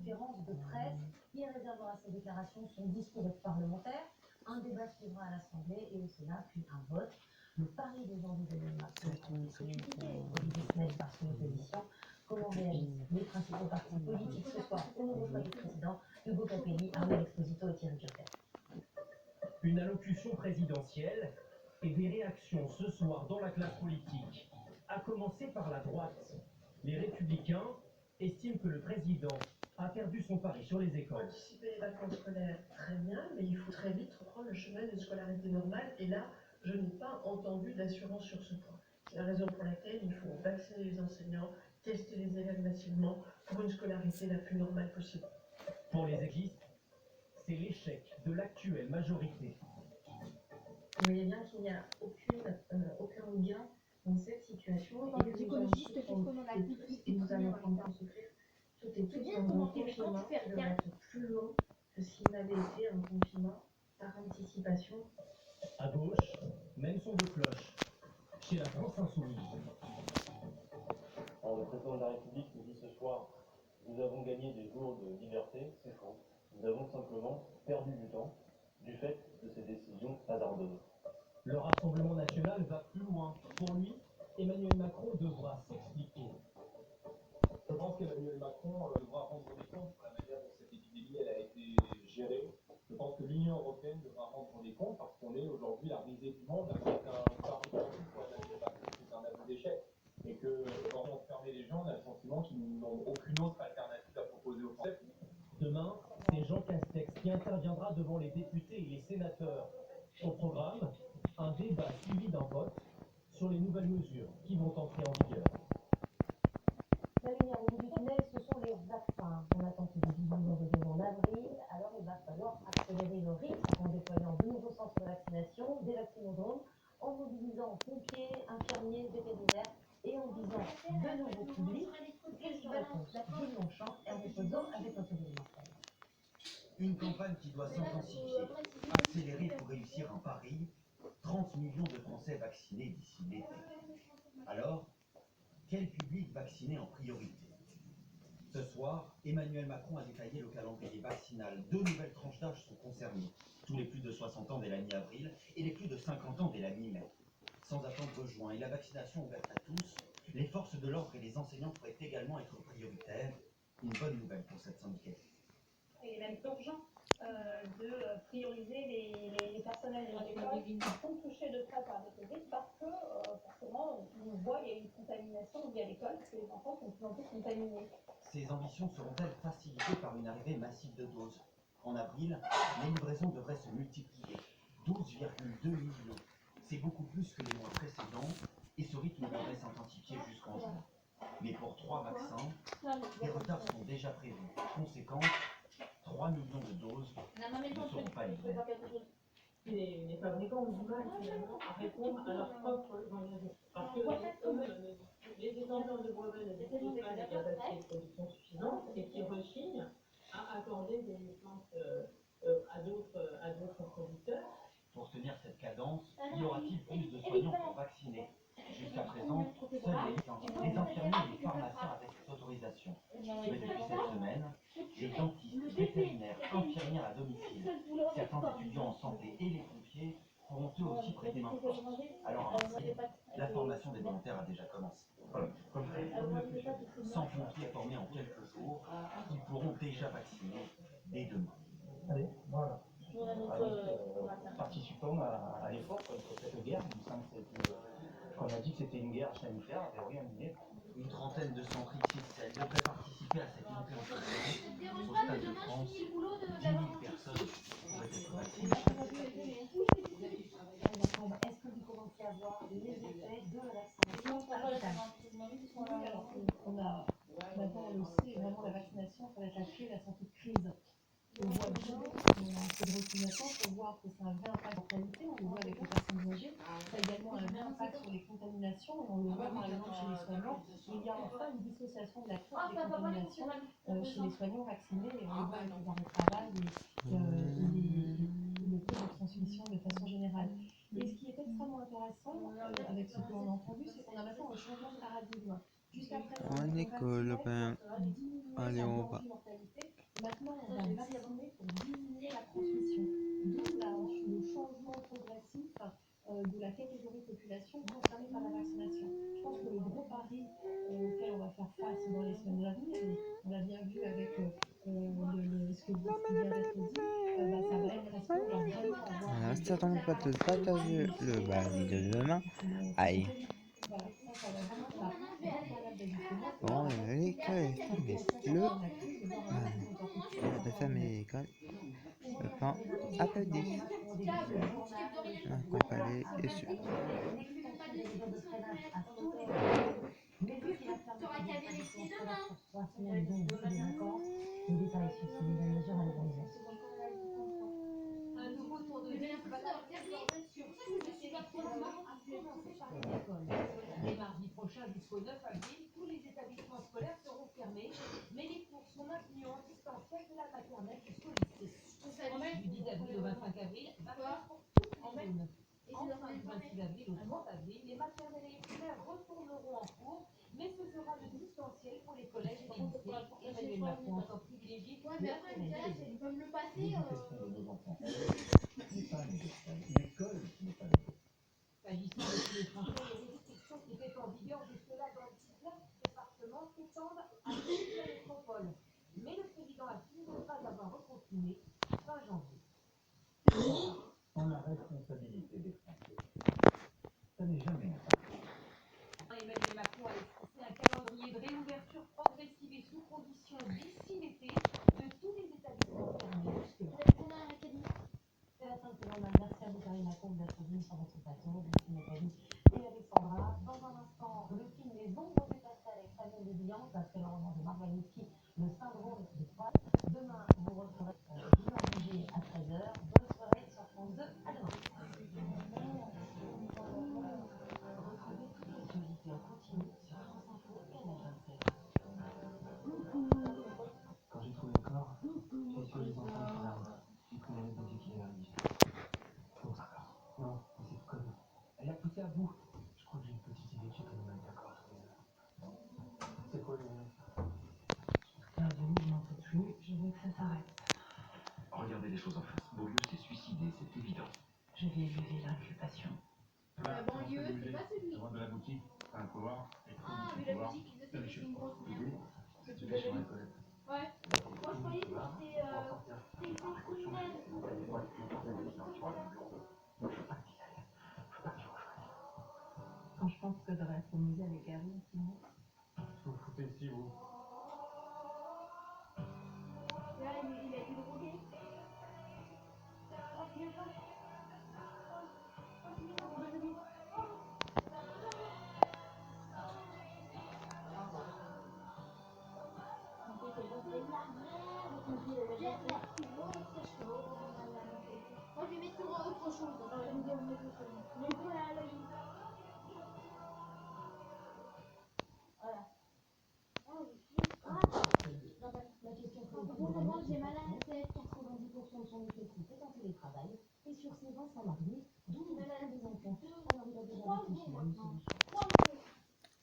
conférence de presse. Il réservera sa déclaration, son discours aux parlementaires. Un débat suivra à l'Assemblée et au Sénat, puis un vote. Le pari des gens d'Emmanuel Macron a été critiqué au début de semaine par son opposition. Comment réagissent les principaux partis politiques ce soir au nouveau choix du président? Hugo Capelli, Armel Exposito et Thierry Turpin. Une allocution présidentielle et des réactions ce soir dans la classe politique, à commencer par la droite. Les Républicains estiment que le président a perdu son pari sur les écoles. Anticiper les vacances scolaires, très bien, mais il faut très vite reprendre le chemin d'une scolarité normale. Et là, je n'ai pas entendu d'assurance sur ce point. C'est la raison pour laquelle il faut vacciner les enseignants, tester les élèves massivement pour une scolarité la plus normale possible. Pour les équistes, c'est l'échec de l'actuelle majorité. Vous voyez bien qu'il n'y a aucun gain dans cette situation. Dans les écologistes, qu'est-ce qu'on en a dit et nous allons prendre pour secret toutes et tous dans un confinement qui devrait être plus long que s'il n'avait été un confinement par anticipation. À gauche, même son de cloche, chez la France Insoumise. Alors, le président de la République nous dit ce soir, nous avons gagné des jours de liberté, c'est faux. Nous avons simplement perdu du temps du fait de ces décisions hasardeuses. Le Rassemblement national va plus loin. Pour lui, Emmanuel Macron devra s'expliquer. Je pense qu'Emmanuel Macron devra rendre des comptes sur la manière dont cette épidémie a été gérée. Je pense que l'Union européenne devra rendre des comptes parce qu'on est aujourd'hui la risée du monde. C'est un pari perdu pour Emmanuel Macron, c'est un aveu d'échec. Et que quand on ferme les gens, on a le sentiment qu'ils n'ont aucune autre alternative à proposer aux Français. Demain, c'est Jean Castex qui interviendra devant les députés et les sénateurs. Au programme, un débat suivi d'un vote sur les nouvelles mesures qui vont entrer en vigueur. La lumière au bout du tunnel, ce sont les vaccins. On attend que des divisions deviennent en avril. Alors il va falloir accélérer le rythme en déployant de nouveaux centres de vaccination, des vaccinodromes, en mobilisant pompiers, infirmiers, vétérinaires et en visant de nouveaux publics. Question-réponse. Gilles Longchamp, Hervé Pozzo avec Anthony Martel. Une campagne qui doit s'intensifier, accélérer pour réussir un pari, 30 millions de Français vaccinés d'ici l'été. Alors, quel public vacciner en priorité? Ce soir, Emmanuel Macron a détaillé le calendrier vaccinal. 2 nouvelles tranches d'âge sont concernées. Tous les plus de 60 ans dès la mi-avril et les plus de 50 ans dès la mi-mai. Sans attendre juin et la vaccination ouverte à tous, les forces de l'ordre et les enseignants pourraient également être prioritaires. Une bonne nouvelle pour cette syndicate. Il est même urgent de prioriser les personnels de l'école qui sont touchés de près par le Covid parce que forcément on voit qu'il y a une contamination via l'école parce que les enfants sont de plus en plus contaminés. Ces ambitions seront-elles facilitées par une arrivée massive de doses? En avril, les livraisons devraient se multiplier. 12,2 millions. C'est beaucoup plus que les mois précédents et ce rythme devrait s'intensifier jusqu'en juin. Mais pour 3 vaccins, des retards sont déjà prévus. Conséquence, 3 millions de doses ne seront pas livrées. Les fabricants ont du mal finalement à répondre à leurs propres engagements. Parce que les détenteurs de brevets ne disposent pas des capacités de production suffisantes et qui rechignent à accorder des licences à d'autres producteurs. Pour tenir cette cadence, y aura-t-il plus de soignants pour vacciner? Jusqu'à présent, seuls les infirmiers et les pharmaciens avaient cette autorisation. Mais depuis cette semaine, les dentistes, vétérinaires, infirmières à domicile, certains étudiants en santé et les pompiers pourront eux aussi prêter main forte. Alors à Marseille, la formation des volontaires a déjà commencé. 100 pompiers formés en quelques jours, ils pourront déjà vacciner dès demain. Allez, voilà. Participons à l'effort contre cette guerre. Il me semble qu'on a dit que c'était une guerre sanitaire, et oui, on y est. Une trentaine de centres XXL devraient participer à cette montée en puissance. Au Stade de France, 10 000 personnes pourraient être vaccinées. Est-ce que vous commencez à voir les effets de la vaccination? On a maintenant aussi vraiment la vaccination, ça va être la clé de la sortie de crise. On voit bien qu'on a un peu de vaccination pour voir que c'est un vrai impact en qualité, on le voit avec les personnes âgées, ça a également un vrai impact sur les contaminations, et on le voit par exemple chez les soignants, il y a enfin une dissociation de la crise des contaminations chez les soignants vaccinés, et on le voit avec les arrêts de travail et le taux de transmission de façon générale. Et ce qui est extrêmement intéressant avec ce que l'on a entendu, c'est qu'on a maintenant un changement de paradigme. Jusqu'à présent, En école, ben, allez, on va. Maintenant, on va vacciner pour diminuer la transmission. D'où le changement progressif de la catégorie de population concernée par la vaccination. Je pense que le gros pari auquel on va faire face dans les semaines à venir, et on l'a bien vu avec ce qui vient d'être dit, ça va être est-ce qu'on va vraiment avoir... Alors, si t'attends pas de partager le vidéo de demain, aïe. Voilà, ça va vraiment être la variable d'ajustement. Bon, l'école de famille l'école, le pain, applaudit. On va pas aller dessus. T'auras qu'à vérifier demain. 3 semaines donc de vacances. Les détails sur ces nouvelles mesures à l'évaluation. Un nouveau tour de vis valable sur tous les établissements à commencer par les écoles. Dès mardi prochain jusqu'au 9 avril, tous les établissements scolaires seront fermés, mais les cours sont maintenus en distanciel de la maternelle jusqu'au lycée. Du 10 avril au 25 avril, vacances pour toutes les zones. Enfin, du 26 avril au 30 avril, les maternelles et les primaires retourneront en cours, mais ce sera le distanciel pour les collèges et les lycées. Emmanuel Macron a encore privilégié Ouais, mais après, ils peuvent le passer. L'éducation de nos enfants n'est pas négociable. L'école n'est pas négociable. S'agissant de tous les Français, les restrictions qui étaient en vigueur jusque-là dans 19 départements s'étendent à toute la métropole. Mais le président affirme ne pas avoir reconfiné fin janvier. Sans la responsabilité des Français, ça n'est jamais un parti. Emmanuel Macron a esquissé un calendrier de réouverture progressive et sous conditions d'ici l'été de tous les établissements fermés jusque-là. C'est la fin de ce journal. Merci à vous, Karina Combe, d'être venue sur votre plateau. Merci Nathalie et Alexandra. Dans un instant, le film Les Ombres du Pastel avec Fabien de Vian, après le roman de Marc Wanitzki, Le Syndrome de Troyes. Demain, vous retrouverez Guillaume Rouget à 13h. Bonne soirée sur France 2. À demain. Retrouvez toutes les actualités en continu sur France Info et la 27. Quand j'ai trouvé le corps, j'ai essuyé les enfants qui larmes. J'ai pris la boutique qui est arrivée. Bon, d'accord. Non, mais c'est tout comme. Elle a poussé à bout. Je crois que j'ai une petite idée que j'ai quand même d'accord tous les heures. C'est quoi le nom? Je n'en peux plus. Je veux que ça s'arrête. Regardez les choses en face. Beaulieu s'est suicidé, c'est évident. Je vais élever l'inculpation. La banlieue, c'est pas celui. Loin de la boutique, t'as un couloir. Ah, mais la musique, il disait que c'était une grosse merde. C'est tout sur la colette. Ouais. Moi, je croyais que c'était criminel. Quand je pense que devrait être au musée avec Gary, sinon. Vous foutez ici, vous. Là, il a été drogué. Moi, je vais mettre sur autre chose. Voilà. La question que J'ai mal à la tête. 90% de son effectif est en télétravail et sur ses 20 salariés, 12 ont des enfants. Alors il a déjà réfléchi à une solution.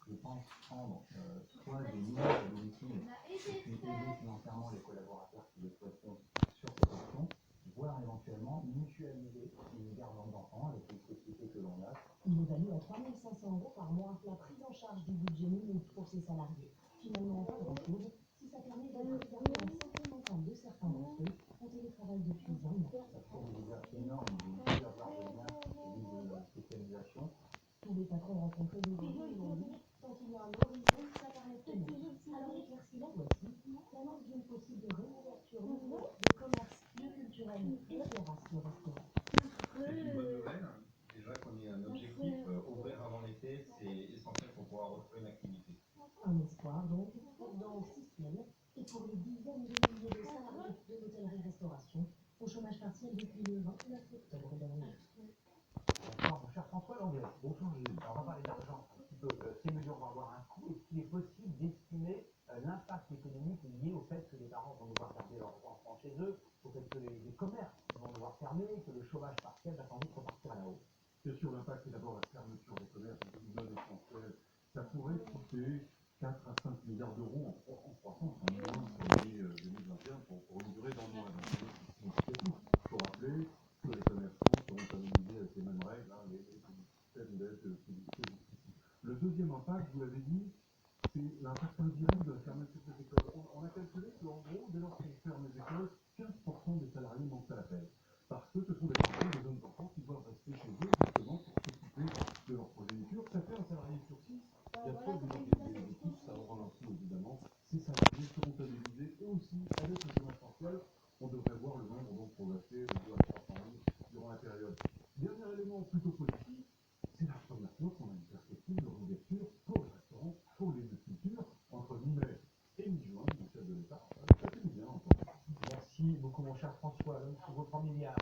Je pense prendre soit des mineurs de domicile et puis aider financièrement les collaborateurs qui le souhaiteront sur cette option, voire éventuellement mutualiser une garde d'enfants avec les sociétés que l'on a. Il évalue à 3 500 € par mois la prise en charge du budget minimum pour ses salariés. Finalement, pas grand-chose, si ça permet d'être gardé en santé mentale de certains d'entre eux, en télétravail depuis 20 ans. Ça trouve des exercices énormes, de plusieurs heures de lien et de spécialisation. Tous les patrons rencontrés aujourd'hui l'ont dit, tant il y a un horizon, ça paraît tellement. Alors éclaircie la voici, l'annonce d'une possible réouverture de commerce, de culturel et de terrasse de restaurant. C'est une bonne nouvelle. Déjà qu'on ait un objectif, ouvrir avant l'été, c'est essentiel pour pouvoir retrouver une activité. Un espoir donc, dans 6 semaines, et pour les dizaines de milliers de salariés de l'hôtellerie-restauration, au chômage partiel depuis le 29 octobre dernier. Bonsoir, mon cher François Langlais. Bonjour Gilles. On va parler d'argent un petit peu. Ces mesures vont avoir un coût. Est-ce qu'il est possible d'estimer l'impact économique lié au fait que les parents vont devoir garder leurs enfants chez eux, au fait que les commerces vont devoir fermer, que le chômage partiel va sans doute repartir à la hausse? Bien sûr, l'impact, c'est d'abord la fermeture des commerces et des immeubles essentiels. Ça pourrait coûter 4 à 5 milliards d'euros en croissance en moins sur l'année 2021 pour impact, vous l'avez dit, c'est l'impact indirect de la fermeture des écoles. On a calculé qu'en gros, dès lors qu'on ferme les écoles, 15% des salariés manquent à l'appel. Parce que ce sont des enfants, des jeunes enfants qui doivent rester chez eux justement pour s'occuper de leur progéniture. Ça fait un salarié sur 6. Il y a trop d'organiser les équipes, ça aura un coût évidemment. Ces salariés seront indemnisés eux aussi avec le chômage partiel. On devrait voir le nombre donc progresser de 2 à 300 000 durant la période. Dernier élément plutôt positif, c'est la première fois qu'on a une perspective de réouverture pour les restaurants, pour les lieux de culture, entre mi-mai et mi-juin, mon chef de l'État. Ça fait du bien encore. Merci beaucoup mon cher François, l'homme sur votre milliard.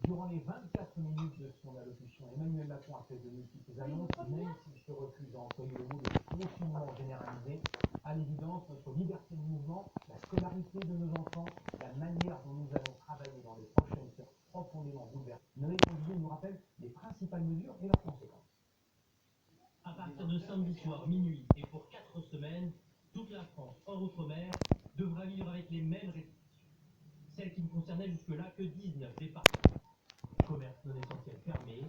Durant les 24 minutes de son allocution, Emmanuel Macron a fait de multiples annonces, même s'il se refuse à employer le mot de confinement généralisé. À l'évidence, notre liberté de mouvement, la scolarité de nos enfants, la manière dont nous allons travailler dans les prochaines heures profondément bouleversées. Noël Olivier nous rappelle les principales mesures et leurs conséquences. À partir de samedi soir, minuit, et pour 4 semaines, toute la France, hors outre-mer, devra vivre avec les mêmes restrictions. Celles qui ne concernaient jusque-là que 19 départements. Commerce non essentiel fermé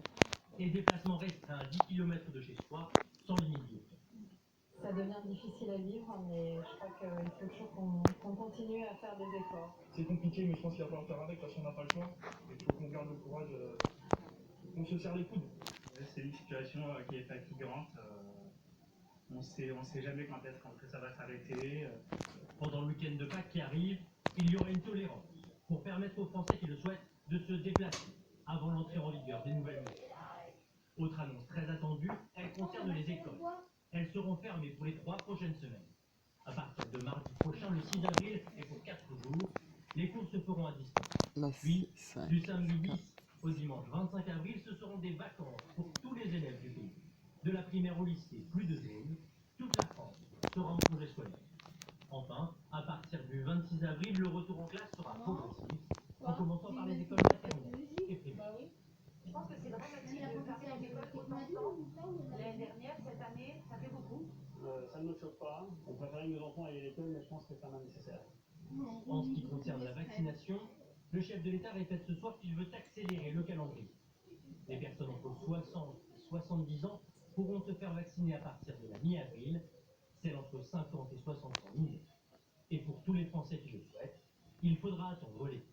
et déplacements restreints à 10 km de chez soi, sans limite de temps. Ça devient difficile à vivre, mais je crois qu'il faut toujours qu'on continue à faire des efforts. C'est compliqué, mais je pense qu'il va falloir faire avec, parce qu'on n'a pas le choix. Il faut qu'on garde le courage, qu'on se serre les coudes. C'est une situation qui est fatigante. On sait jamais quand est-ce que ça va s'arrêter. Pendant le week-end de Pâques qui arrive, il y aura une tolérance pour permettre aux Français qui le souhaitent de se déplacer avant l'entrée en vigueur des nouvelles mesures. Autre annonce très attendue, elle concerne les écoles. Elles seront fermées pour les 3 prochaines semaines. À partir de mardi prochain, le 6 avril, et pour 4 jours, les cours se feront à distance. Puis, du samedi 10 au dimanche 25 avril, ce seront des vacances pour tous les élèves du pays. De la primaire au lycée, plus de zones, toute la France sera en congé scolaire. Enfin, à partir du 26 avril, le retour en classe sera progressif, en commençant par les écoles maternelles et primaires. Je pense que c'est dramatique de fermer une école autant de temps. L'année dernière, cette année, ça fait beaucoup. Ça ne me choque pas. On préférait que nos enfants aillent à l'école, mais je pense que c'est quand même nécessaire. En ce qui concerne la vaccination, le chef de l'État répète ce soir qu'il veut accélérer le calendrier. Les personnes entre 60 et 70 ans pourront se faire vacciner à partir de la mi-avril, celles entre 50 et 60 ans mi-mai. Et pour tous les Français qui le souhaitent, il faudra attendre l'été.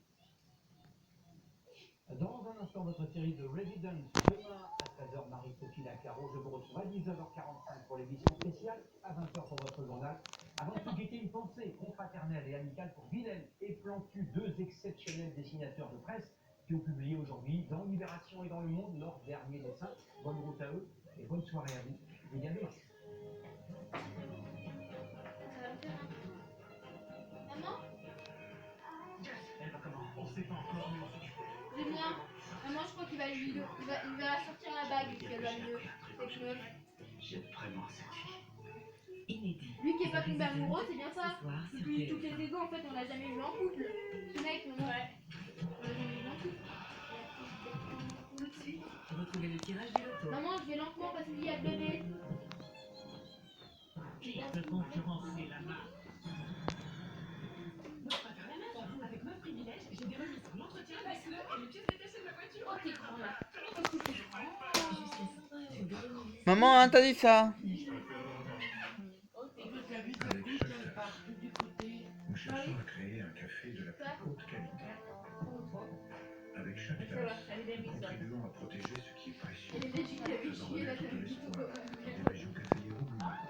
Dans un instant, votre série de Residence, demain à 13h, Marie-Sophie Lacaro. Je vous retrouve à 10h45 pour l'émission spéciale, à 20h pour votre journal. Avant de tout quitter, une pensée confraternelle et amicale pour Vilaine et Plantu, 2 exceptionnels dessinateurs de presse qui ont publié aujourd'hui dans Libération et dans Le Monde leur dernier dessin. Bonne route à eux et bonne soirée à vous. Et bien sûr. Maman? Elle va comment? On sait pas encore, mais on s'occupe. J'aime bien. Maman, je crois qu'il va sortir la bague, qu'elle va mieux. Cette meuf. J'aime vraiment cette fille. Inédit. Lui qui est pas tombé amoureux, c'est bien ça. Depuis toutes les saisons, en fait, on l'a jamais vu en couple. Ce mec, non. Ouais. On l'a jamais vu en couple. Tout de suite, retrouvez le tirage du loto. Maman, je vais lentement parce qu'il y a le bébé. Qui peut concurrencer la marque? Avec Meuf Privilège, j'ai des remises sur l'entretien, la fleur et les pièces détachées de ma voiture. Oh, t'es grand là. Maman, hein, t'as dit ça? Nous cherchons à créer un café de la plus haute qualité. Avec chaque tasse, contribuons à protéger ce qui est précieux, faisant renaître de l'espoir dans des régions caféières oubliées.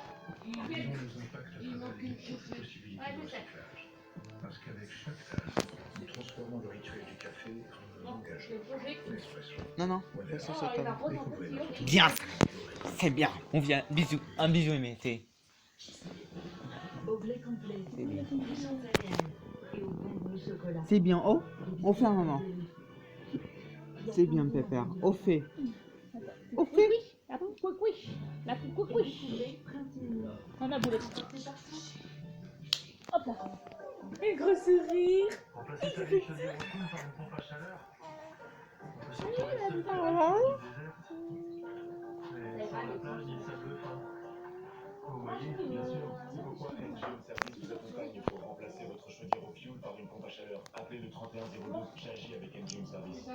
Réduisons nos impacts à travers les multiples possibilités de recyclage. Parce qu'avec chaque tasse, nous transformons le rituel du café en un engagement. L'espresso. Non, Moderne. ça ça tombe. Découvrez notre Bien, c'est bien. On vient. Bisous, un bisou aimé. C'est. C'est bien. Oh, on fait maman. C'est bien, Pépère. Au fait. Au fait. La coucouiche. La coucouiche. On a boulé. Hop là. Un gros sourire. Remplacer sa vie chaudière au fond par une pompe à chaleur. On peut sortir les seuls déserte. Mais sans la plage ni le sable fin. Vous voyez, bien sûr. C'est pourquoi NGM Service vous accompagne pour remplacer votre chaudière au fioul par une pompe à chaleur. Appelez le 3102, j'agis avec NGM Service.